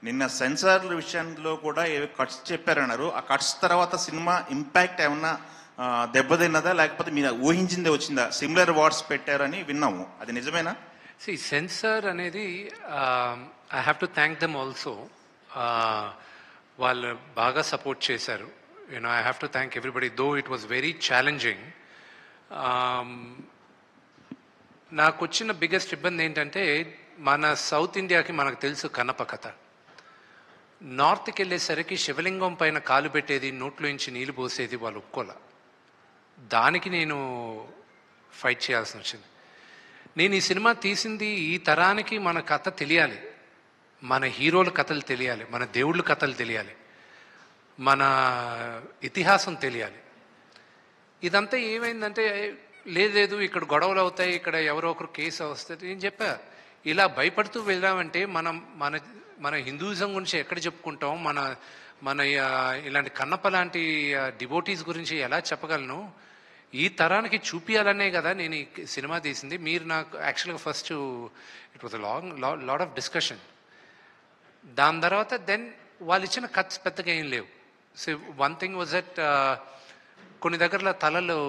నిన్న సెన్సార్ల విషయంలో కూడా ఏవో కట్స్ చెప్పారన్నారు. ఆ కట్స్ తర్వాత సినిమా ఇంపాక్ట్ ఏమన్నా దెబ్బతిన్నదా, లేకపోతే మీరు ఊహించిందే వచ్చిందా? సిమిలర్ వర్డ్స్ పెట్టారని విన్నాము, అది నిజమేనా? సెన్సార్ అనేది I have to thank them also. వాళ్ళు బాగా సపోర్ట్ చేశారు. You know I have to thank everybody, though it was very challenging. నాకు వచ్చిన బిగ్గెస్ట్ ఇబ్బంది ఏంటంటే, మన సౌత్ ఇండియాకి మనకు తెలుసు కన్నప్ప కథ. నార్త్కి వెళ్ళేసరికి శివలింగం పైన కాలు పెట్టేది, నోట్లోంచి నీళ్ళు పోసేది వాళ్ళు ఒప్పుకోల. దానికి నేను ఫైట్ చేయాల్సి వచ్చింది. నేను ఈ సినిమా తీసింది ఈ తరానికి మన కథ తెలియాలి, మన హీరోల కథలు తెలియాలి, మన దేవుళ్ళ కథలు తెలియాలి, మన ఇతిహాసం తెలియాలి. ఇదంతా ఏమైందంటే, లేదు ఇక్కడ గొడవలు అవుతాయి, ఇక్కడ ఎవరో ఒకరు కేసు వస్తుంది. నేను చెప్పా, ఇలా భయపడుతూ వెళ్దామంటే మనం మన మన హిందూయిజం గురించి ఎక్కడ చెప్పుకుంటాం? మన మన ఇలాంటి కన్నప్ప లాంటి డివోటీస్ గురించి ఎలా చెప్పగలను? ఈ తరానికి చూపించాలనే కదా నేను ఈ సినిమా తీసింది. మీరు నాకు యాక్చువల్గా first it was lot of discussion. దాని తర్వాత దెన్ వాళ్ళు ఇచ్చిన కట్స్ పెద్దగా ఏం లేవు. So one thing was that కొన్ని దగ్గరలో తలలు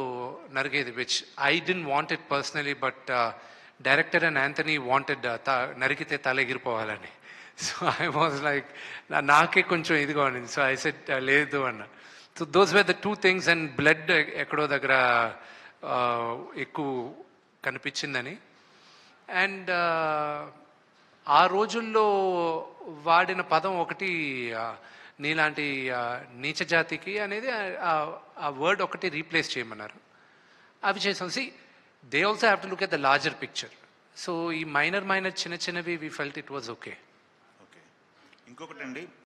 నరిగేది, which I don't want it personally, but director and Anthony wanted నరికితే తల ఎగిరిపోవాలని. సో ఐ వాజ్ లైక్, నాకే కొంచెం ఇదిగా ఉండింది. సో ఐ సెడ్ లేదు అన్న. So those were the two things. And blood ఎక్కడో దగ్గర ఎక్కువ కనిపించిందని. అండ్ ఆ రోజుల్లో వాడిన పదం ఒకటి, నీలాంటి నీచ జాతికి అనేది ఆ వర్డ్ ఒకటి రీప్లేస్ చేయమన్నారు. అవి చేసాం. They also have to look at the larger picture. So ఈ మైనర్ చిన్నవి we felt it was okay. ఇంకొకటి అండి,